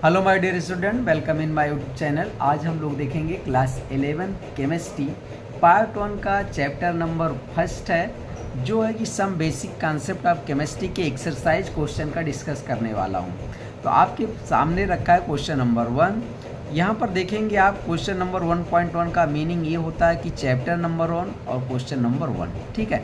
Hello my dear student, welcome in my YouTube channel. आज हम लोग देखेंगे क्लास 11 केमिस्ट्री पार्ट 1 का चैप्टर नंबर फर्स्ट है, जो है कि some basic concept of chemistry के एक्सरसाइज क्वेश्चन का डिस्कस करने वाला हूं। तो आपके सामने रखा है क्वेश्चन नंबर 1। यहाँ पर देखेंगे आप क्वेश्चन नंबर 1.1 का मीनिंग ये होता है कि चैप्टर नंबर 1 और क्वेश्चन नंबर 1, ठीक है।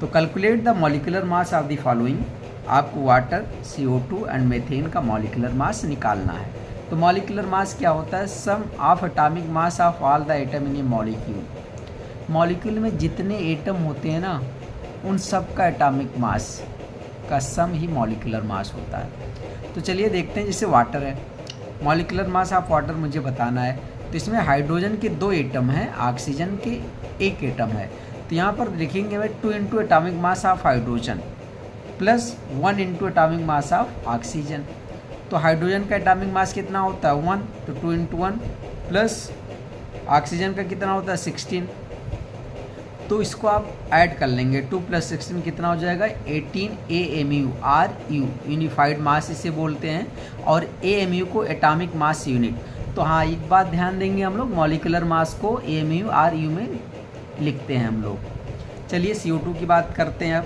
तो calculate the molecular mass of the following. आपको वाटर, CO2 एंड मीथेन का मॉलिक्यूलर मास निकालना है। तो मॉलिक्यूलर मास क्या होता है? Sum of atomic mass of all the atom in a molecule. Molecule में जितने एटम होते हैं ना, उन सब का एटॉमिक मास का सम ही मॉलिक्यूलर मास होता है। तो चलिए देखते हैं। जैसे वाटर है, मॉलिक्यूलर मास ऑफ वाटर मुझे बताना है। तो इसमें हाइड्रोजन के 2 एटम हैं, ऑक्सीजन के 1 एटम है। तो यहाँ पर लिखेंगे मैं 2 into atomic mass of hydrogen plus 1 into atomic mass of oxygen. तो हाइड्रोजन का एटॉमिक मास कितना होता है? 1, तो 2 इंटू 1 प्लस ऑक्सीजन का कितना होता है? 16। तो इसको आप ऐड कर लेंगे, 2 + 16 कितना हो जाएगा? 18 AMU। RU यूनिफाइड मास इसे बोलते हैं, और AMU को एटॉमिक मास यूनिट। तो हाँ, एक बात ध्यान देंगे, हम लोग मॉलिक्यूलर मास को AMU RU में लिखते हैं हम लोग। चलिए CO2 की बात करते हैं अब।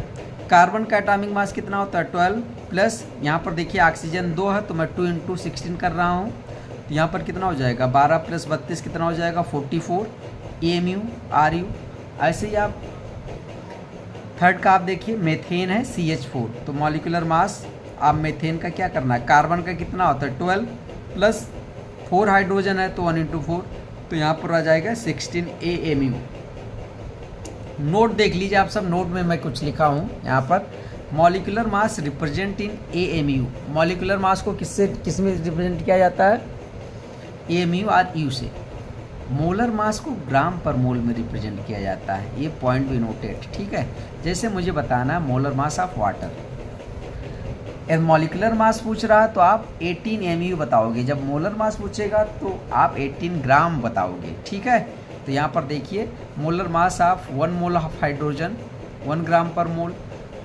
कार्बन का एटॉमिक मास कितना होता है? 12 प्लस यहाँ पर देखिए ऑक्सीजन 2 है, तो मैं 2 इंटू 16 कर रहा हूँ। तो यहाँ पर कितना हो जाएगा? 12 + 32 कितना हो जाएगा? 44 AMU RU। ऐसे ही आप थर्ड का आप देखिए, मेथेन है CH4। तो मॉलिक्यूलर मास आप मेथेन का क्या करना है? कार्बन का कितना होता है? 12 प्लस 4 हाइड्रोजन है, तो 1 इंटू 4, तो यहाँ पर आ जाएगा 16 AMU। नोट देख लीजिए आप सब, नोट में मैं कुछ लिखा हूँ यहाँ पर। Molecular mass represent in AMU। Molecular mass को किस में रिप्रेजेंट किया जाता है? AMU और U से। मोलर मास को ग्राम पर मोल में रिप्रेजेंट किया जाता है। ये पॉइंट भी नोटेड, ठीक है। जैसे मुझे बताना है मोलर मास ऑफ वाटर। यदि मॉलिक्यूलर मास पूछ रहा है तो आप 18 AMU बताओगे। जब मोलर मास पूछेगा तो आप 18 ग्राम बताओगे, ठीक है। तो यहाँ पर देखिए, molar mass of 1 mole of hydrogen 1 gram per mole,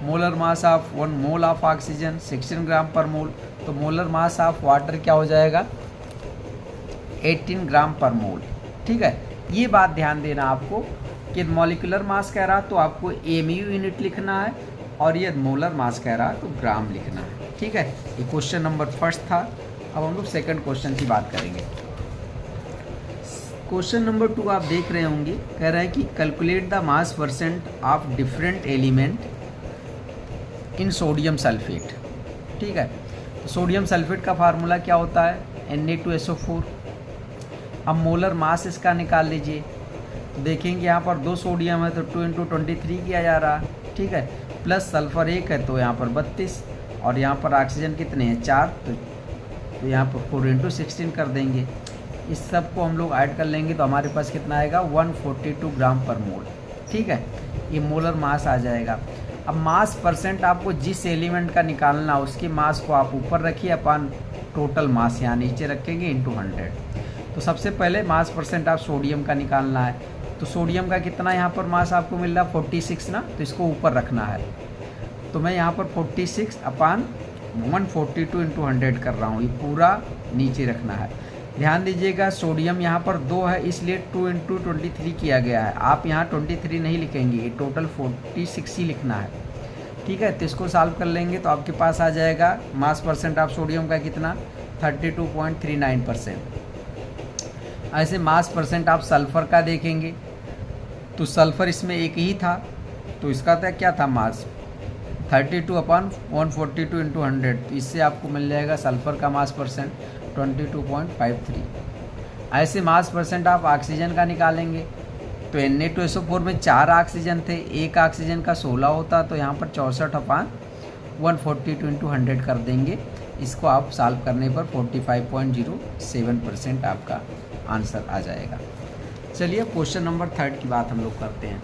molar mass of 1 mole of oxygen 16 gram per mole. तो मोलर मास ऑफ वाटर क्या हो जाएगा? 18 ग्राम पर मोल, ठीक है। ये बात ध्यान देना आपको कि मॉलिक्यूलर मास कह रहा तो आपको AMU यूनिट लिखना है, और ये मोलर मास कह रहा तो ग्राम लिखना है, ठीक है। ये क्वेश्चन नंबर फर्स्ट था। अब हम लोग सेकंड क्वेश्चन की बात करेंगे। क्वेश्चन नंबर 2 आप देख रहे होंगे, कह रहा है कि calculate the mass percent of different element in sodium sulphate, ठीक है। तो सोडियम सल्फेट का फार्मूला क्या होता है? Na2SO4। अब मोलर मास इसका निकाल लीजिए। तो देखेंगे यहाँ पर 2 सोडियम है, तो 2 इंटू 23 किया जा रहा है, ठीक है। प्लस सल्फर 1 है, तो यहाँ पर 32, और यहाँ पर ऑक्सीजन कितने हैं? 4, तो यहाँ पर 4 इंटू 16 कर देंगे। इस सब को हम लोग ऐड कर लेंगे तो हमारे पास कितना आएगा? 142 ग्राम पर मोल, ठीक है। ये मोलर मास आ जाएगा। अब मास परसेंट आपको जिस एलिमेंट का निकालना उसके मास को आप ऊपर रखिए, अपन टोटल मास यहाँ नीचे रखेंगे इंटू 100। तो सबसे पहले मास परसेंट आप सोडियम का निकालना है। तो सोडियम का कितना यहाँ पर मास आपको मिल रहा है? 46 ना, तो इसको ऊपर रखना है। तो मैं यहाँ पर 46/142 इंटू 100 कर रहा हूँ। ये पूरा नीचे रखना है। ध्यान दीजिएगा, सोडियम यहाँ पर 2 है, इसलिए 2 इंटू 23 किया गया है। आप यहाँ 23 नहीं लिखेंगे, ये टोटल 46 ही लिखना है, ठीक है। तो इसको सॉल्व कर लेंगे तो आपके पास आ जाएगा मास परसेंट ऑफ सोडियम का कितना? 32.39%। ऐसे मास परसेंट आप सल्फ़र का देखेंगे तो सल्फ़र इसमें एक ही था, तो इसका तो क्या था मास? 32/142 इंटू 100। तो इससे आपको मिल जाएगा सल्फ़र का मास परसेंट 22.53। ऐसे मास परसेंट आप ऑक्सीजन का निकालेंगे तो Na2SO4 में 4 ऑक्सीजन थे, 1 ऑक्सीजन का 16 होता, तो यहाँ पर 64/142 इंटू 100 कर देंगे। इसको आप सॉल्व करने पर 45.07% आपका आंसर आ जाएगा। चलिए क्वेश्चन नंबर 3 की बात हम लोग करते हैं।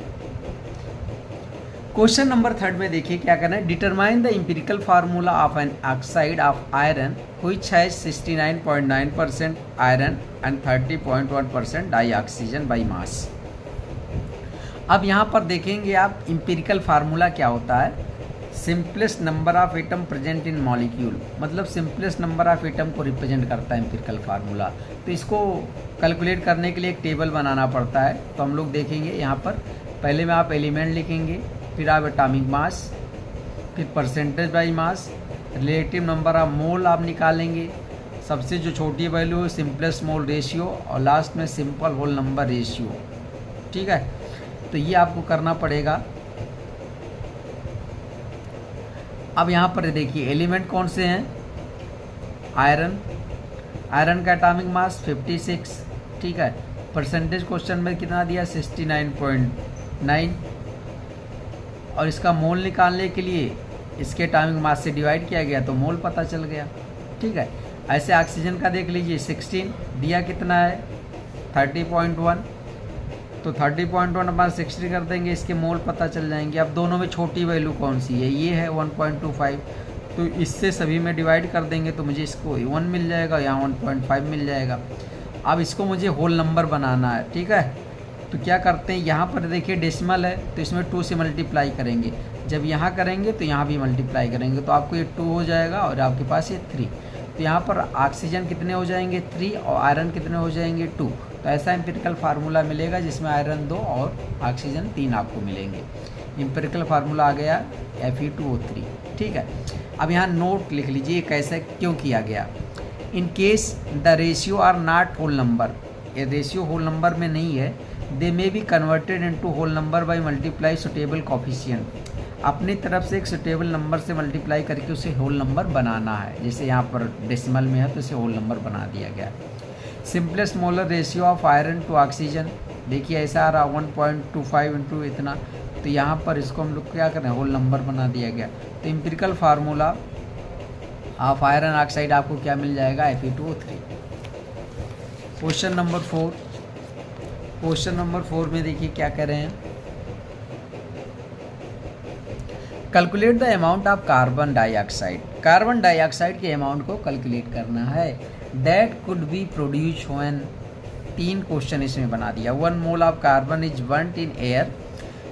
क्वेश्चन नंबर 3 में देखिए क्या करना है। Determine the empirical formula of an oxide of iron which has 69.9% iron and 30.1% dioxygen by mass. अब यहाँ पर देखेंगे आप एम्पिरिकल फार्मूला क्या होता है। Simplest number of atom present in molecule, मतलब सिंपलेस्ट नंबर ऑफ एटम को रिप्रेजेंट करता है एम्पिरिकल फार्मूला। तो इसको कैलकुलेट करने के लिए एक टेबल बनाना पड़ता है। तो हम लोग देखेंगे यहाँ पर, पहले में आप एलिमेंट लिखेंगे, फिर आप एटॉमिक मास, फिर percentage by mass, relative number of mole आप निकालेंगे, सबसे जो छोटी वैल्यू है सिंपलेस्ट मोल रेशियो, और लास्ट में सिंपल होल नंबर रेशियो। ठीक है, तो ये आपको करना पड़ेगा। अब यहाँ पर देखिए एलिमेंट कौन से हैं, आयरन, आयरन का एटॉमिक मास 56। ठीक है, परसेंटेज क्वेश्चन में कितना दिया 69.9, और इसका मोल निकालने के लिए इसके एटॉमिक मास से डिवाइड किया गया तो मोल पता चल गया। ठीक है, ऐसे ऑक्सीजन का देख लीजिए 16 दिया कितना है 30.1, तो 30.1 अपना 60 कर देंगे, इसके मोल पता चल जाएंगे। अब दोनों में छोटी वैल्यू कौन सी है, ये है 1.25, तो इससे सभी में डिवाइड कर देंगे तो मुझे इसको 1 मिल जाएगा, यहाँ 1.5 मिल जाएगा। अब इसको मुझे होल नंबर बनाना है। ठीक है, तो क्या करते हैं, यहाँ पर देखिए डेसिमल है तो इसमें 2 से मल्टीप्लाई करेंगे, जब यहाँ करेंगे तो यहाँ भी मल्टीप्लाई करेंगे, तो आपको ये 2 हो जाएगा और आपके पास ये 3। तो यहाँ पर ऑक्सीजन कितने हो जाएंगे 3 और आयरन कितने हो जाएंगे 2। तो ऐसा एम्पिरिकल फार्मूला मिलेगा जिसमें आयरन 2 और ऑक्सीजन 3 आपको मिलेंगे। एम्पिरिकल फार्मूला आ गया Fe2O3। ठीक है, अब यहाँ नोट लिख लीजिए कैसे क्यों किया गया। In case the ratio are not whole number, ये रेशियो होल नंबर में नहीं है, they may be converted into whole number by multiply suitable coefficient. अपनी तरफ से एक सुटेबल नंबर से मल्टीप्लाई करके उसे होल नंबर बनाना है, जैसे यहाँ पर डेसिमल में है तो इसे होल नंबर बना दिया गया। Simplest molar ratio of iron to oxygen, देखिए ऐसा आ रहा 1.25 इंटू इतना, तो यहाँ पर इसको हम लोग क्या करें होल नंबर बना दिया गया। तो empirical formula of iron oxide आपको क्या मिल जाएगा Fe2O3। Question number 4, question number 4 में देखिए क्या कह रहे हैं, calculate the amount of carbon dioxide, carbon dioxide के अमाउंट को कैलकुलेट करना है, that could be produce when, 3 question इसमें बना दिया। 1 mole of carbon is burned in air,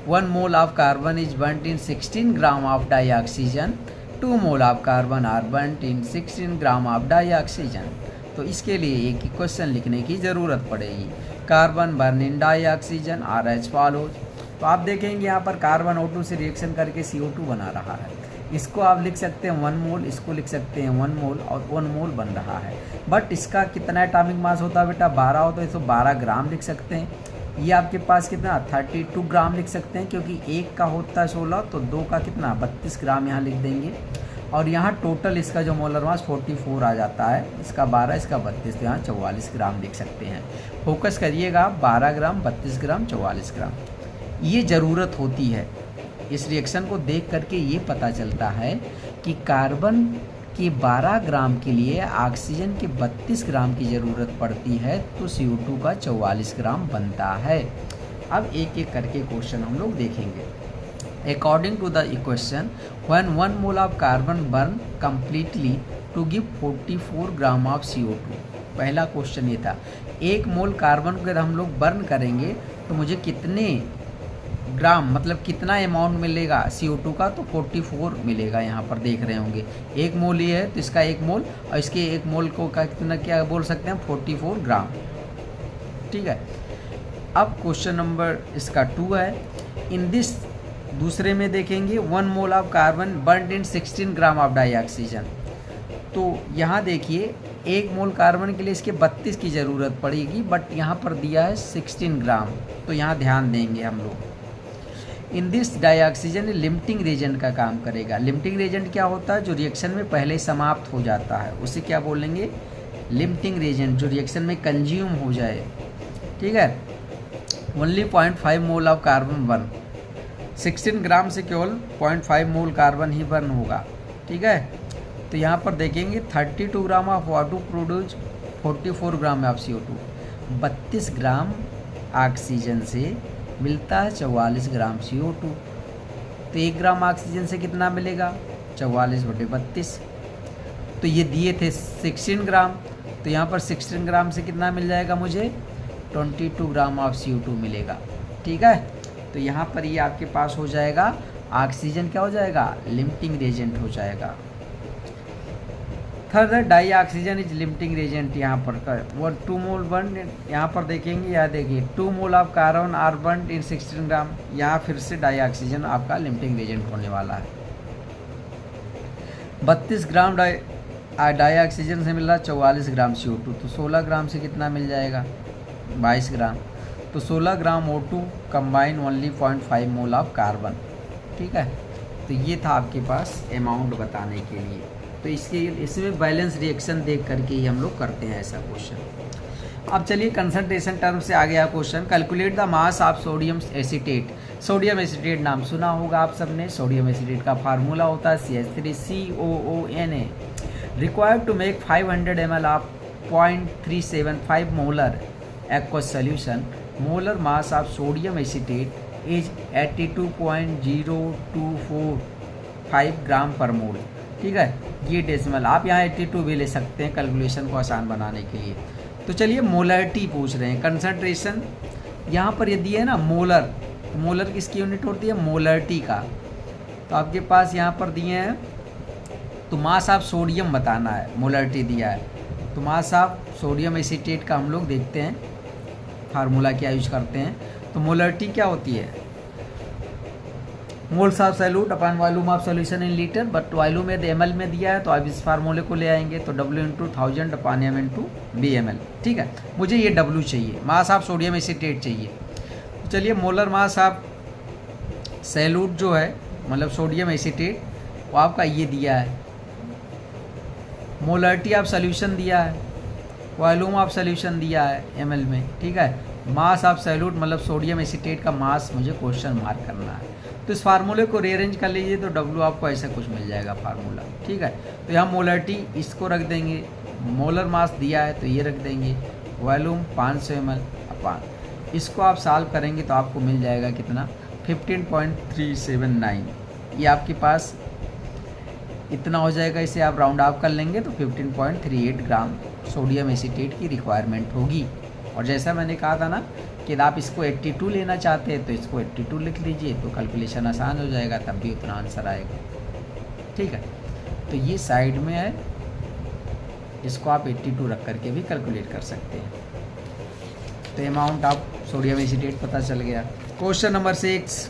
1 mole of carbon is burned in 16 gram of dioxygen, 2 mole of carbon are burned in 16 gram of dioxygen. तो इसके लिए एक question लिखने की ज़रूरत पड़ेगी। Carbon burn in dioxygen are as follows. तो आप देखेंगे यहाँ पर कार्बन O2 से रिएक्शन करके CO2 बना रहा है, इसको आप लिख सकते हैं 1 मोल, इसको लिख सकते हैं 1 मोल और 1 मोल बन रहा है। बट इसका कितना एटॉमिक मास होता है बेटा 12 हो, तो इसको 12 ग्राम लिख सकते हैं। ये आपके पास कितना 32 ग्राम लिख सकते हैं, क्योंकि एक का होता है 16 तो 2 का कितना 32 ग्राम यहाँ लिख देंगे। और यहाँ टोटल इसका जो मोलर मास 44 आ जाता है, इसका 12 इसका 32, तो यहाँ 44 ग्राम लिख सकते हैं। फोकस करिएगा 12 ग्राम 32 ग्राम 44 ग्राम, ये ज़रूरत होती है। इस रिएक्शन को देख करके ये पता चलता है कि कार्बन के 12 ग्राम के लिए ऑक्सीजन के 32 ग्राम की ज़रूरत पड़ती है, तो CO2 का 44 ग्राम बनता है। अब एक एक करके क्वेश्चन हम लोग देखेंगे। According to the equation when 1 mole of carbon burn completely to give 44 gram of CO2। पहला क्वेश्चन ये था, 1 मोल कार्बन को अगर हम लोग बर्न करेंगे तो मुझे कितने ग्राम मतलब कितना अमाउंट मिलेगा CO2 का, तो 44 मिलेगा। यहाँ पर देख रहे होंगे 1 मोल ये है तो इसका 1 मोल और इसके 1 मोल को का कितना क्या बोल सकते हैं 44 ग्राम। ठीक है, अब क्वेश्चन नंबर इसका 2 है। इन दिस दूसरे में देखेंगे 1 mole of carbon burned in 16 gram of dioxygen. तो यहाँ देखिए 1 मोल कार्बन के लिए इसके 32 की ज़रूरत पड़ेगी, बट यहाँ पर दिया है 16 ग्राम, तो यहाँ ध्यान देंगे हम लोग। In this dioxygen limiting Regent का काम करेगा। लिमिटिंग रेजेंट क्या होता है, जो रिएक्शन में पहले समाप्त हो जाता है उसे क्या बोलेंगे लिमिटिंग रेजेंट, जो रिएक्शन में कंज्यूम हो जाए। ठीक है, only 0.5 mole of carbon burn, 16 ग्राम से केवल 0.5 मोल कार्बन ही बर्न होगा। ठीक है, तो यहाँ पर देखेंगे 32 gram of water produce 44 gram of CO2, 32 gram oxygen से मिलता है 44 ग्राम CO2। तो 1 ग्राम ऑक्सीजन से कितना मिलेगा 44/32। तो ये दिए थे 16 ग्राम, तो यहाँ पर 16 ग्राम से कितना मिल जाएगा मुझे 22 ग्राम ऑफ CO2 मिलेगा। ठीक है, तो यहाँ पर ये आपके पास हो जाएगा ऑक्सीजन क्या हो जाएगा, लिमिटिंग रेजेंट हो जाएगा। Third dioxygen is limiting reagent यहाँ पर वो 2 मोल बर्न, यहाँ पर देखेंगे, या देखिए 2 mole of carbon are burn in 16 gram, यहाँ फिर से डाई ऑक्सीजन आपका लिमिटिंग रेजेंट होने वाला है। 32 ग्राम डाई ऑक्सीजन से मिल रहा 44 ग्राम CO2, तो 16 ग्राम से कितना मिल जाएगा, 22 ग्राम, तो 16 ग्राम O2 combine only 0.5 mole of carbon. ठीक है, तो ये था आपके पास अमाउंट बताने के लिए। तो इसमें बैलेंस रिएक्शन देख करके ही हम लोग करते हैं ऐसा क्वेश्चन। अब चलिए कंसंट्रेशन टर्म से आ गया question. Calculate the mass of sodium acetate. Sodium acetate नाम सुना होगा आप सबने। सोडियम एसीटेट का फार्मूला होता है CH3COONA। Required to make 500 ml of 0.375 molar aqueous solution. Molar mass of sodium acetate is 82.0245 gram per mole. ठीक है, ये डेसिमल, आप यहाँ 82 भी ले सकते हैं कैलकुलेशन को आसान बनाने के लिए। तो चलिए मोलरिटी पूछ रहे हैं, कंसंट्रेशन यहाँ पर ये दिया है ना मोलर, तो मोलर किसकी यूनिट होती है, मोलरिटी का। तो आपके पास यहाँ पर दिए हैं, तो मास ऑफ सोडियम बताना है, मोलरिटी दिया है, तो मास ऑफ सोडियम एसीटेट का हम लोग देखते हैं फार्मूला क्या यूज करते हैं। तो मोलरिटी क्या होती है, moles of solute upon volume of solution in litre, but volume में ml में दिया है, तो आप इस फार्मूले को ले आएंगे, तो W/1000 अपॉन M/BmL। ठीक है, मुझे ये W चाहिए, मास ऑफ सोडियम एसीटेट चाहिए। तो चलिए मोलर मास ऑफ सॉल्यूट जो है, मतलब सोडियम एसीटेट, वो आपका ये दिया है, मोलरिटी ऑफ सॉल्यूशन दिया है, वॉल्यूम ऑफ सॉल्यूशन दिया है ml में। ठीक है, मास ऑफ सॉल्यूट मतलब सोडियम एसीटेट का मास मुझे क्वेश्चन मार्क करना है। तो इस फार्मूले को रीअरेंज कर लीजिए, तो W आपको ऐसा कुछ मिल जाएगा फार्मूला। ठीक है, तो यहाँ मोलरिटी इसको रख देंगे, मोलर मास दिया है तो ये रख देंगे, वॉल्यूम 500 ml अपान, इसको आप सॉल्व करेंगे तो आपको मिल जाएगा कितना, 15.379। ये आपके पास इतना हो जाएगा, इसे आप राउंड ऑफ कर लेंगे तो 15.38 ग्राम सोडियम एसीटेट की रिक्वायरमेंट होगी। और जैसा मैंने कहा था ना कि आप इसको 82 लेना चाहते हैं तो इसको 82 लिख लीजिए, तो कैलकुलेशन आसान हो जाएगा, तब भी उतना आंसर आएगा। ठीक है, तो ये साइड में है, इसको आप 82 रख करके भी कैलकुलेट कर सकते हैं। तो अमाउंट ऑफ सोडियम एसीटेट पता चल गया। Question number 6,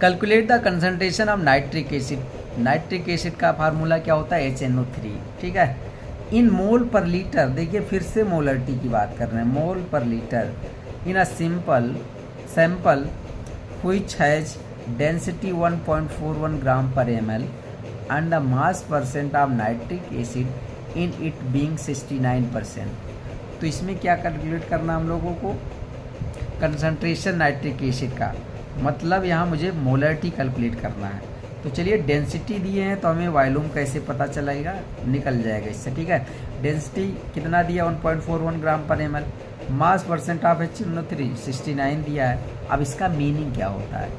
calculate the concentration of nitric acid. Nitric acid का फार्मूला क्या होता है, HNO3। ठीक है, इन मोल पर लीटर, देखिए फिर से मोलरिटी की बात कर रहे हैं, मोल per litre in a simple sample which has density 1.41 ग्राम पर ml and the mass percent of nitric acid in it being 69%। तो इसमें क्या कैलकुलेट करना हम लोगों को, कंसंट्रेशन नाइट्रिक एसिड का, मतलब यहाँ मुझे मोलरिटी कैलकुलेट करना है। तो चलिए डेंसिटी दिए हैं तो हमें वॉल्यूम कैसे पता चलेगा, निकल जाएगा इससे। ठीक है, डेंसिटी कितना दिया, 1.41 ग्राम पर ml, mass percent of HNO3 69 दिया है। अब इसका मीनिंग क्या होता है,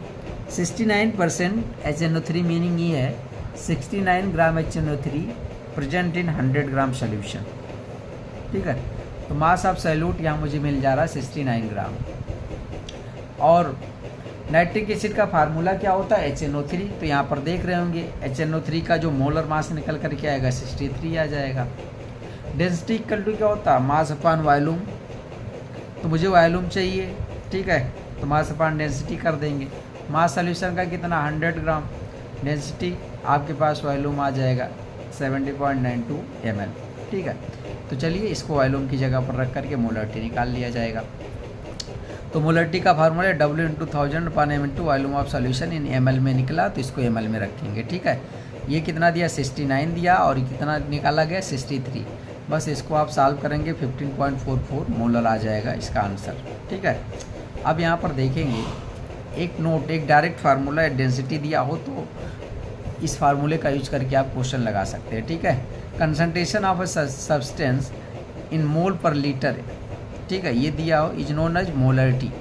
69% HNO3 मीनिंग ये है 69 ग्राम HNO3 present in 100 gram solution. ठीक है, तो मास ऑफ सॉल्यूट यहाँ मुझे मिल जा रहा है 69 ग्राम। और नाइट्रिक एसिड का फार्मूला क्या होता है, HNO3। तो यहाँ पर देख रहे होंगे HNO3 का जो मोलर मास निकल कर के आएगा 63 आ जाएगा। डेंसिटी इक्वल टू क्या होता है, मास अपॉन वॉल्यूम, तो मुझे वॉल्यूम चाहिए। ठीक है, तो मास अपॉन डेंसिटी कर देंगे। मास सॉल्यूशन का कितना, 100 ग्राम, डेंसिटी आपके पास वॉल्यूम आ जाएगा 70.92 ml। ठीक है, तो चलिए इसको वॉल्यूम की जगह पर रख करके मोलरिटी निकाल लिया जाएगा। तो मोलरिटी का formula W/1000 upon M/2 volume of solution in ml में निकला, तो इसको ml में रखेंगे। ठीक है, ये कितना दिया, 69 दिया, और कितना निकाला गया, 63। बस इसको आप सॉल्व करेंगे, 15.44 मोलर आ जाएगा इसका आंसर। ठीक है, अब यहाँ पर देखेंगे एक नोट, एक डायरेक्ट फार्मूला या डेंसिटी दिया हो तो इस फार्मूले का यूज करके आप क्वेश्चन लगा सकते हैं। ठीक है, concentration of a substance in mole per litre, ठीक है, ये दिया हो, इज नोन एज मोलरिटी।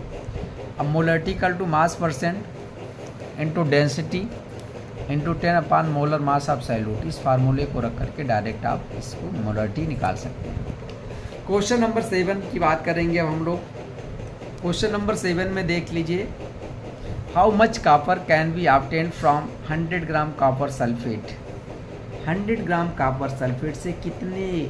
अब molarity equal to mass percent into density into 10 upon molar mass of solute. इस फार्मूले को रख करके डायरेक्ट आप इसको मोलरिटी निकाल सकते हैं। क्वेश्चन नंबर 7 की बात करेंगे अब हम लोग। क्वेश्चन नंबर 7 में देख लीजिए, how much copper can be obtain from 100 gram copper sulphate. 100 gram copper sulphate से कितने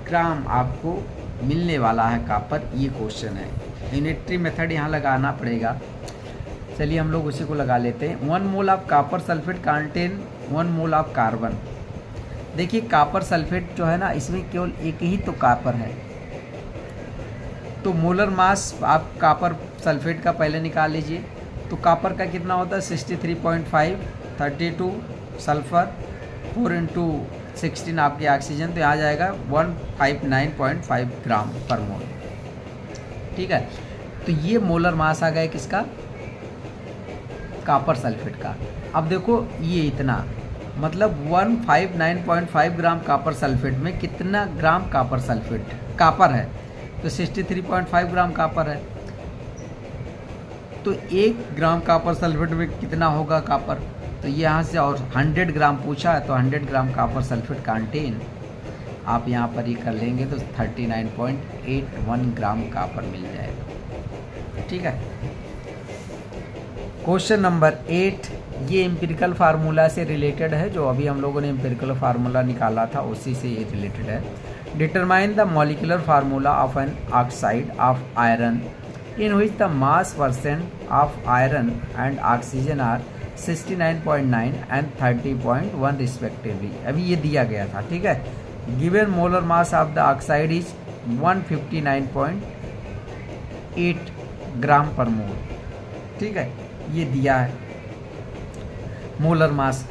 ग्राम आपको मिलने वाला है कॉपर, ये क्वेश्चन है। यूनिटरी मेथड यहाँ लगाना पड़ेगा। चलिए हम लोग उसी को लगा लेते हैं। 1 mole of copper sulphate contain 1 mole of carbon. देखिए कॉपर सल्फेट जो है ना, इसमें केवल एक ही तो कॉपर है, तो मोलर मास आप कॉपर सल्फेट का पहले निकाल लीजिए। तो कॉपर का कितना होता है 63.5, 32 सल्फर 4 इंटू 16 आपके ऑक्सीजन, तो यहाँ जाएगा 159.5 ग्राम पर मोल। ठीक है, तो ये मोलर मास आ गया किसका, कॉपर सल्फेट का। अब देखो ये इतना, मतलब 159.5 ग्राम कॉपर सल्फेट में कितना ग्राम कॉपर सल्फेट कॉपर है, तो 63.5 ग्राम कॉपर है। तो 1 ग्राम कॉपर सल्फेट में कितना होगा कॉपर, तो ये यहाँ से, और 100 ग्राम पूछा है तो 100 ग्राम कॉपर सल्फेट कंटेन, आप यहाँ पर ये कर लेंगे तो 39.81 ग्राम कॉपर मिल जाएगा। ठीक है, क्वेश्चन नंबर 8, ये एम्पिरिकल फार्मूला से रिलेटेड है, जो अभी हम लोगों ने एम्पिरिकल फार्मूला निकाला था उसी से ये रिलेटेड है। Determine the molecular formula of an oxide of iron in which the mass percent of iron and oxygen are 69.9 and 30.1 respectively. अभी ये दिया गया था। ठीक है, given molar mass of the oxide is 159.8 gram per mole. ठीक है, ये दिया है मोलर मास।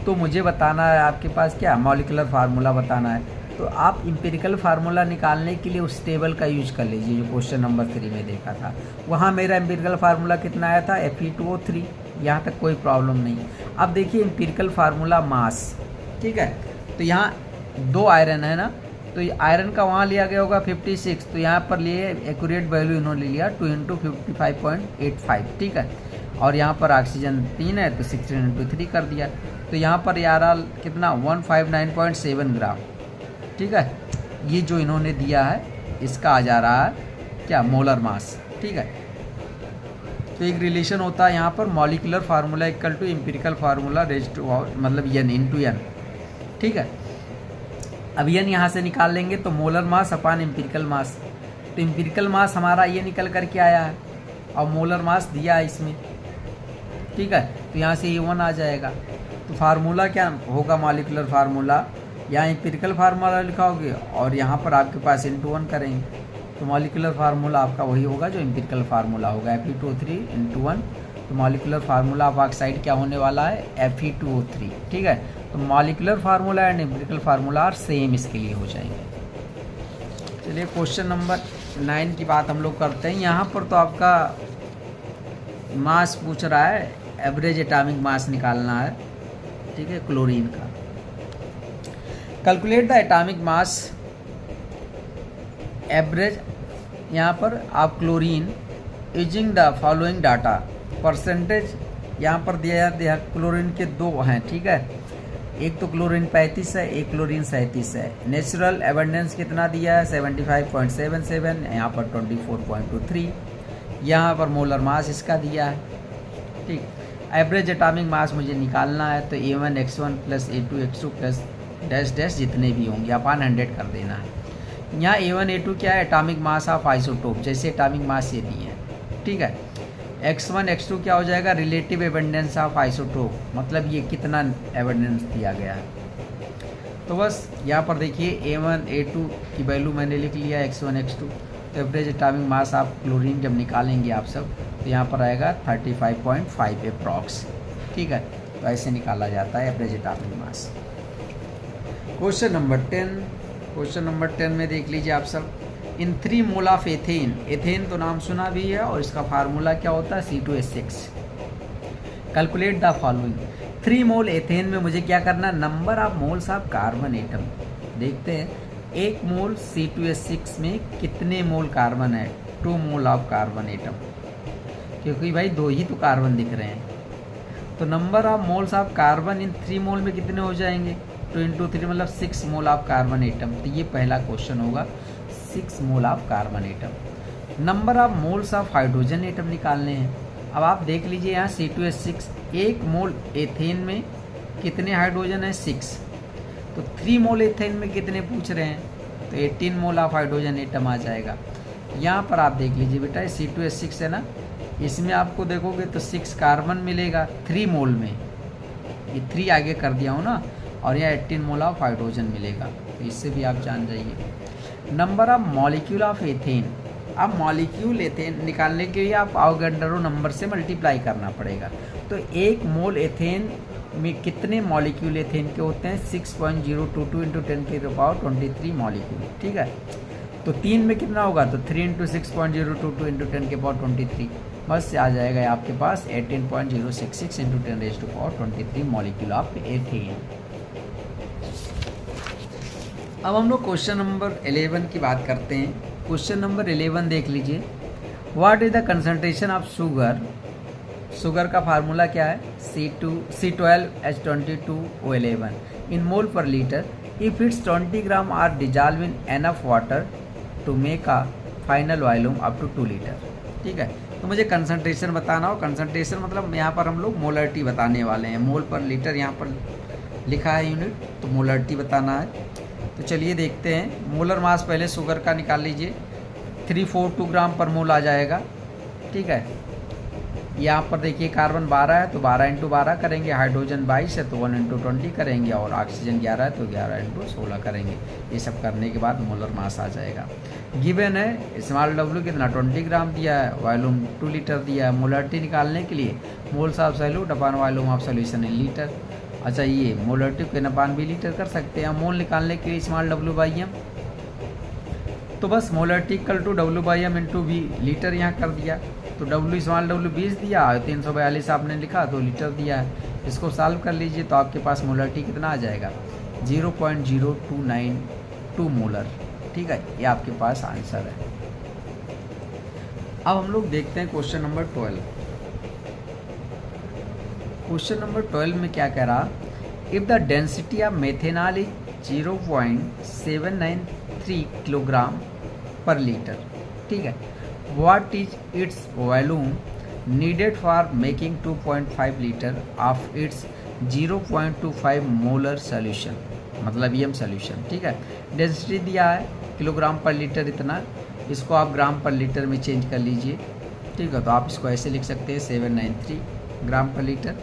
तो मुझे बताना है आपके पास क्या, मॉलिक्यूलर फार्मूला बताना है। तो आप इंपेरिकल फार्मूला निकालने के लिए उस टेबल का यूज कर लीजिए जो क्वेश्चन नंबर 3 में देखा था। वहाँ मेरा इंपेरिकल फार्मूला कितना आया था, Fe2O3। यहाँ तक कोई प्रॉब्लम नहीं। अब देखिए इंपेरिकल फार्मूला मास। ठीक है, तो यहाँ 2 आयरन है ना, तो ये आयरन का वहाँ लिया गया होगा 56, तो यहाँ पर लिए एक्यूरेट वैल्यू इन्होंने लिया 2 इंटू 55.85। ठीक है, और यहाँ पर ऑक्सीजन 3 है तो 16 इंटू 3 कर दिया, तो यहाँ पर यार कितना 159.7 ग्राम। ठीक है, ये जो इन्होंने दिया है इसका आ जा रहा है क्या, मोलर मास। ठीक है, तो एक रिलेशन होता है यहाँ पर molecular formula equal to empirical formula raise to मतलब n इंटू n। ठीक है, अब n यहाँ से निकाल लेंगे तो मोलर मास अपान एम्पिरिकल मास, तो एम्पिरिकल मास हमारा ये निकल करके आया है और मोलर मास दिया है इसमें। ठीक है, तो यहाँ से A1 आ जाएगा। तो फार्मूला क्या होगा, मॉलिक्यूलर फार्मूला, यहाँ एम्पिरिकल फार्मूला लिखाओगे और यहाँ पर आपके पास इंटू 1 करेंगे, तो मॉलिक्यूलर फार्मूला आपका वही होगा जो एम्पिरिकल फार्मूला होगा, Fe2O3 इंटू 1। तो मॉलिक्यूलर फार्मूला ऑफ ऑक्साइड क्या होने वाला है, Fe2O3। ठीक है, तो molecular formula and empirical formula are same इसके लिए हो जाएंगे। चलिए क्वेश्चन नंबर 9 की बात हम लोग करते हैं। यहाँ पर तो आपका मास पूछ रहा है, एवरेज एटॉमिक मास निकालना है। ठीक है, क्लोरीन का। Calculate the atomic mass average, यहाँ पर आप chlorine using the following data. Percentage यहाँ पर दिया क्लोरीन के 2 हैं। ठीक है, एक तो क्लोरीन 35 है, एक क्लोरीन 37 है। नेचुरल एबंडेंस कितना दिया है 75.77, यहाँ पर 24.23। यहाँ पर मोलर मास इसका दिया है। ठीक, एवरेज एटॉमिक मास मुझे निकालना है, तो A1 X1 plus A2 X2 plus dash dash जितने भी होंगे अपान 100 कर देना है। यहाँ A1 A2 क्या है, एटॉमिक मास ऑफ आइसोटोप, जैसे एटॉमिक मास ये दिए हैं। ठीक है, X1 X2 क्या हो जाएगा, रिलेटिव एबंडेंस ऑफ आइसोटोप, मतलब ये कितना एबंडेंस दिया गया है। तो बस यहाँ पर देखिए A1 A2 की वैल्यू मैंने लिख लिया, X1 X2। तो average atomic mass of chlorine जब निकालेंगे आप सब, तो यहाँ पर आएगा 35.5 अप्रॉक्स। ठीक है, तो ऐसे निकाला जाता है average atomic mass. Question number 10, question number 10 में देख लीजिए आप सब। इन 3 मोल ऑफ एथेन, एथेन तो नाम सुना भी है और इसका फार्मूला क्या होता है C2H6। Calculate the following. 3 mole ethane में मुझे क्या करना, number of moles of carbon atom. देखते हैं 1 मोल C2H6 में कितने मोल कार्बन है, 2 मोल ऑफ कार्बन एटम, क्योंकि भाई 2 ही तो कार्बन दिख रहे हैं। तो number of moles of carbon in 3 मोल में कितने हो जाएंगे, 2 इंटू 3 मतलब 6 मोल ऑफ कार्बन एटम। तो ये पहला क्वेश्चन होगा, 6 मोल of carbon atom. Number of moles of hydrogen atom निकालने हैं, अब आप देख लीजिए यहाँ C2H6, 1 मोल एथेन में कितने हाइड्रोजन है 6, तो 3 मोल एथेन में कितने पूछ रहे हैं, तो 18 मोल ऑफ हाइड्रोजन एटम आ जाएगा। यहाँ पर आप देख लीजिए बेटा C2H6 है ना, इसमें आपको देखोगे तो 6 कार्बन मिलेगा 3 मोल में, ये 3 आगे कर दिया हूँ ना, और यहाँ 18 मोल ऑफ हाइड्रोजन मिलेगा, तो इससे भी आप जान जाइए। Number of molecule of ethane, अब मॉलिक्यूल एथेन निकालने के लिए आप अवोगाड्रो नंबर से मल्टीप्लाई करना पड़ेगा। तो 1 मोल एथेन में कितने मॉलिक्यूल एथेन के होते हैं, 6.022 × 10⁻23 मॉलिक्यूल, ठीक है। तो 3 में कितना होगा, तो 3 × 6.022 × 10⁻23, बस आ जाएगा आपके पास 18.066 × 10⁻23 मॉलिक्यूल ऑफ एथेन। अब हम लोग क्वेश्चन नंबर 11 की बात करते हैं। क्वेश्चन नंबर 11 देख लीजिए, what is the concentration of sugar, sugar का फार्मूला क्या है, C12H22O11 in mole per litre if it's 20 gram are dissolve in enough water to make a final volume up to 2 litre, ठीक है। तो मुझे concentration बताना हो, कंसंट्रेशन मतलब यहाँ पर हम लोग मोलरिटी बताने वाले हैं, मोल पर लीटर यहाँ पर लिखा है यूनिट, तो मोलरिटी बताना है। तो चलिए देखते हैं, मोलर मास पहले शुगर का निकाल लीजिए, 342 ग्राम पर मोल आ जाएगा, ठीक है। यहाँ पर देखिए कार्बन 12 है तो 12 × 12 करेंगे, हाइड्रोजन 22 है तो 1 × 20 करेंगे, और ऑक्सीजन 11 है तो 11 × 16 करेंगे। ये सब करने के बाद मोलर मास आ जाएगा। गिवन है स्मॉल डब्ल्यू कितना 20 ग्राम दिया है, वॉल्यूम 2 लीटर दिया है। मोलरिटी निकालने के लिए moles of solute upon volume of solution in litre. अच्छा, ये मोलरिटी को अपॉन भी लीटर कर सकते हैं। मोल निकालने के लिए स्मॉल W/m, तो बस molarity equal to W/m × V litre यहाँ कर दिया। तो W स्मॉल W 20 दिया, 342 आपने लिखा तो लीटर दिया है। इसको सॉल्व कर लीजिए तो आपके पास मोलरिटी कितना आ जाएगा, 0.0292 मोलर, ठीक है। ये आपके पास आंसर है। अब हम लोग देखते हैं क्वेश्चन नंबर 12। क्वेश्चन नंबर 12 में क्या कह रहा, if the density of methanol is 0.793 kilogram पर लीटर, ठीक है। What is its volume needed for making 2.5 liter of its 0.25 molar solution, मतलब EM solution, ठीक है। डेंसिटी दिया है किलोग्राम पर लीटर इतना, इसको आप ग्राम पर लीटर में चेंज कर लीजिए, ठीक है। तो आप इसको ऐसे लिख सकते हैं 793 ग्राम पर लीटर।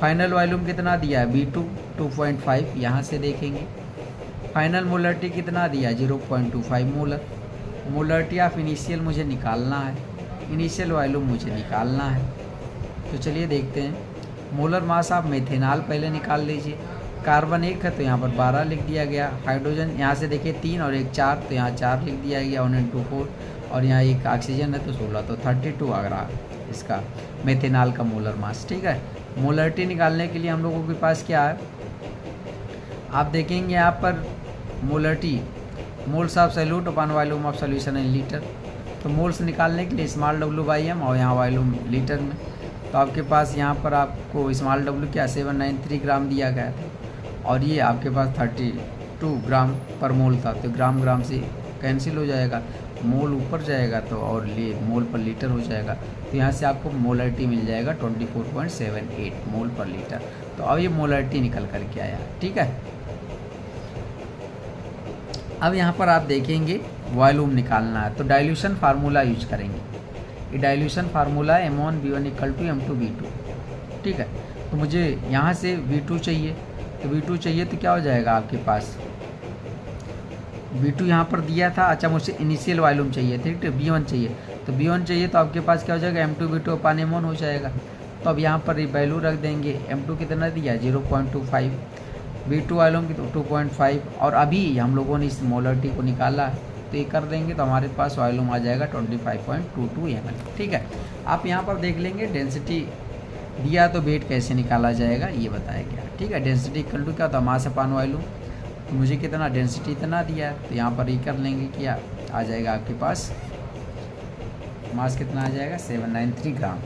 फाइनल वॉल्यूम कितना दिया है, B2 2.5, यहाँ से देखेंगे। फाइनल मोलरिटी कितना दिया, 0.25 मोलर। मोलरिटी ऑफ इनिशियल मुझे निकालना है, इनिशियल वॉल्यूम मुझे निकालना है। तो चलिए देखते हैं। मोलर मास ऑफ मेथेनॉल पहले निकाल लीजिए। कार्बन 1 है तो यहाँ पर 12 लिख दिया गया। हाइड्रोजन यहाँ से देखिए 3 और 1 4, तो यहाँ 4 लिख दिया गया, 1 × 4, और यहाँ एक ऑक्सीजन है तो 16, तो 32 आ रहा इसका मेथेनॉल का मोलर मास, ठीक है। मोलरिटी निकालने के लिए हम लोगों के पास क्या है, आप देखेंगे यहाँ पर molarity moles of solute upon volume of solution in litre. तो मोल्स निकालने के लिए स्मॉल W/m और यहाँ वॉल्यूम लीटर में, तो आपके पास यहाँ पर आपको स्मॉल W क्या 793 ग्राम दिया गया था, और ये आपके पास 32 ग्राम पर मोल था। तो ग्राम ग्राम से कैंसिल हो जाएगा, मोल ऊपर जाएगा तो और मोल पर लीटर हो जाएगा। तो यहाँ से आपको मोलरिटी मिल जाएगा 24.78 मोल पर लीटर। तो अब ये मोलरिटी निकल करके आया, ठीक है। अब यहाँ पर आप देखेंगे वॉल्यूम निकालना है, तो डाइल्यूशन फार्मूला यूज करेंगे। ये डाइल्यूशन फार्मूला है M1V1 = M2V2, ठीक है। तो मुझे यहाँ से V2 चाहिए, तो V2 चाहिए तो क्या हो जाएगा आपके पास, V2 यहाँ पर दिया था। अच्छा, मुझे इनिशियल वॉल्यूम चाहिए, ठीक है, B1 चाहिए, तो B1 चाहिए तो आपके पास क्या हो जाएगा, M2V2 अपॉन M1 हो जाएगा। तो अब यहाँ पर वैल्यू रख देंगे। M2 कितना दिया, 0.25, V2 वॉल्यूम की 2.5, और अभी हम लोगों ने इस मोलरिटी को निकाला, तो ये कर देंगे तो हमारे पास वॉल्यूम आ जाएगा 25.22 ml, ठीक है। आप यहाँ पर देख लेंगे डेंसिटी दिया तो वेट कैसे निकाला जाएगा ये बताया गया, ठीक है। डेंसिटी इक्वल टू क्या होता है, मास अपॉन वॉल्यूम। तो मुझे कितना डेंसिटी इतना दिया है, तो यहाँ पर ये कर लेंगे, क्या आ जाएगा आपके पास मास कितना आ जाएगा, 793 ग्राम,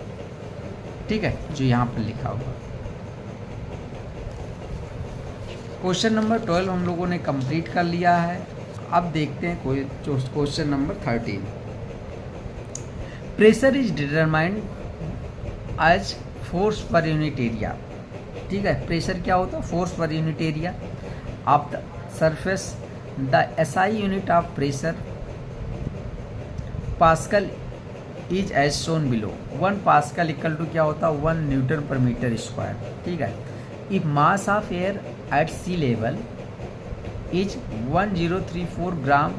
ठीक है, जो यहाँ पर लिखा हुआ। क्वेश्चन नंबर 12 हम लोगों ने कंप्लीट कर लिया है। अब देखते हैं कोई question number 13। Pressure is determined as force per unit area. ठीक है, प्रेशर क्या होता है? Force per unit area of the surface. The SI unit of pressure pascal is as shown below. 1 pascal equal to क्या होता है? 1 Newton पर metre square. ठीक है, if mass of air at sea level is 1034 gram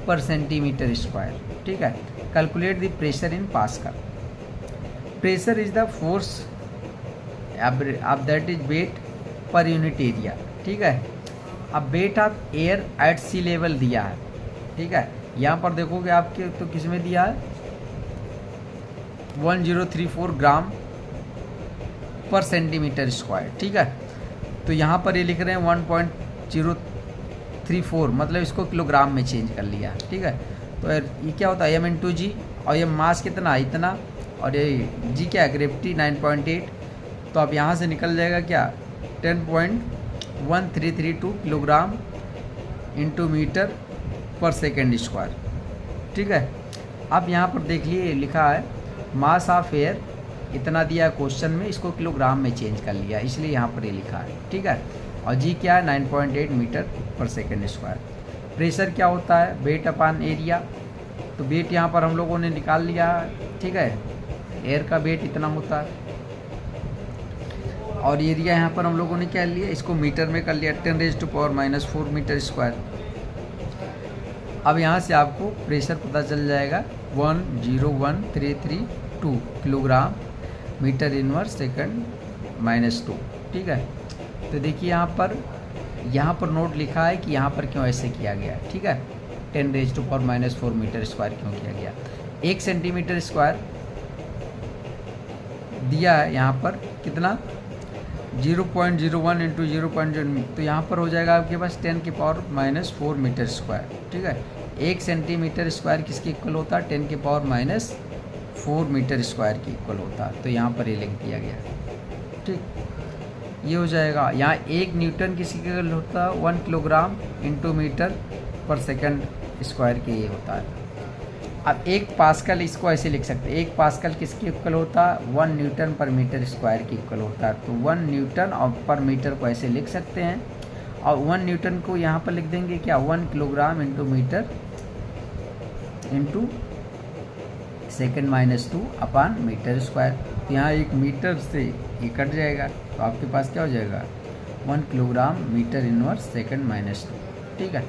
per centimetre square. ठीक है, calculate the pressure in pascal. Pressure is the force of that is weight per unit area. ठीक है, अब weight of air at sea level दिया है। ठीक है, यहाँ पर देखोगे आपके तो किस में दिया है? 1034 ग्राम पर सेंटीमीटर स्क्वायर। ठीक है, तो यहाँ पर ये लिख रहे हैं 1034, मतलब इसको किलोग्राम में चेंज कर लिया। ठीक है, तो ये क्या होता है? m इंटू जी, और ये मास कितना? इतना, और ये जी क्या है? ग्रेविटी 9.8। तो अब यहाँ से निकल जाएगा क्या? 10.1332 किलोग्राम इंटू मीटर पर सेकेंड स्क्वायर। ठीक है, अब यहाँ पर देख लिए लिखा है मास ऑफ एयर इतना दिया है क्वेश्चन में, इसको किलोग्राम में चेंज कर लिया, इसलिए यहाँ पर ये लिखा है। ठीक है, और जी क्या है? 9.8 मीटर पर सेकेंड स्क्वायर। प्रेशर क्या होता है? वेट अपान एरिया। तो वेट यहाँ पर हम लोगों ने निकाल लिया है। ठीक है, एयर का वेट इतना होता है, और एरिया यहाँ पर हम लोगों ने क्या लिया? इसको मीटर में कर लिया, 10⁻⁻⁴ मीटर स्क्वायर। अब यहाँ से आपको प्रेशर पता चल जाएगा 101332 किलोग्राम मीटर इनवर्स सेकंड -2। ठीक है, तो देखिए यहाँ पर नोट लिखा है कि यहाँ पर क्यों ऐसे किया गया है। ठीक है, 10⁻⁻⁴ मीटर स्क्वायर क्यों किया गया? 1 सेंटीमीटर स्क्वायर दिया है यहाँ पर कितना? 0.01 इंटू 0.0, तो यहाँ पर हो जाएगा आपके पास 10⁻⁻⁴ मीटर स्क्वायर। ठीक है, 1 सेंटीमीटर स्क्वायर किसके इक्वल होता है? 10⁻⁴ मीटर स्क्वायर के इक्वल होता है, तो यहाँ पर ये लिख दिया गया। ठीक, ये हो जाएगा। यहाँ 1 न्यूटन किसके इक्वल होता है? 1 किलोग्राम इंटू मीटर पर सेकंड स्क्वायर के ये होता है। अब 1 पास्कल इसको ऐसे लिख सकते हैं, 1 पास्कल किसके इक्वल होता है? 1 न्यूटन पर मीटर स्क्वायर के इक्वल होता है। तो 1 न्यूटन और पर मीटर को ऐसे लिख सकते हैं, और 1 न्यूटन को यहाँ पर लिख देंगे क्या? 1 kilogram into metre into second -2 upon metre square. तो यहाँ 1 मीटर से ये कट जाएगा, तो आपके पास क्या हो जाएगा? 1 किलोग्राम मीटर इनवर्स सेकेंड -2। ठीक है,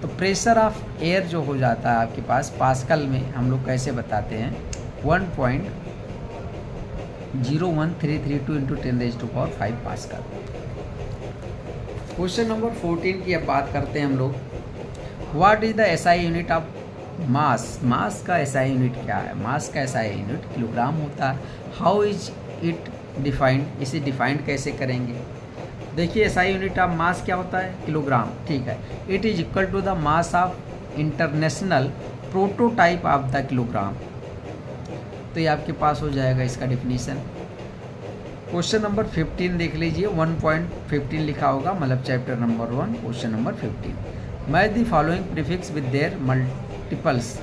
तो प्रेशर ऑफ एयर जो हो जाता है आपके पास पास्कल में हम लोग कैसे बताते हैं? 1.01332 इंटू 10⁵ पास्कल। क्वेश्चन नंबर 14 की अब बात करते हैं हम लोग। What is the SI unit of mass? Mass का एसआई यूनिट क्या है? मास का एसआई यूनिट किलोग्राम होता है। How is it defined? इसे डिफाइंड कैसे करेंगे? देखिए, एसआई यूनिट ऑफ मास क्या होता है? किलोग्राम। ठीक है, it is equal to the mass of international prototype of the kilogram. तो ये आपके पास हो जाएगा इसका डिफिनीशन। क्वेश्चन नंबर 15 देख लीजिए, 1.15 लिखा होगा, मतलब chapter number 1 question number 15। Match the following prefix with their multiples.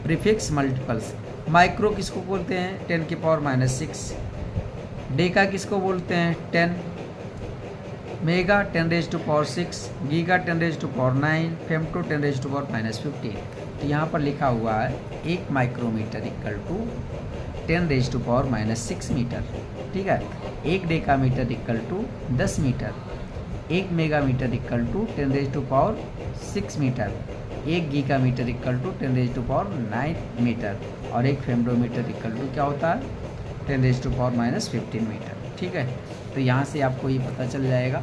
Prefix multiples. Micro किसको बोलते हैं? 10⁻⁻⁶। डेका किसको बोलते हैं? 10। Mega 10⁻⁶, giga 10⁻⁹, femto 10⁻⁻15। तो यहाँ पर लिखा हुआ है 1 माइक्रोमीटर इक्वल टू 10⁻⁻6 मीटर। ठीक है, 1 decametre equal to 10 metre, 1 megametre equal to 10⁻6 metre, 1 gigametre equal to 10⁻9 metre, और 1 फेम्टोमीटर इक्वल टू क्या होता है? 10⁻⁻15 मीटर। ठीक है, तो यहाँ से आपको ये पता चल जाएगा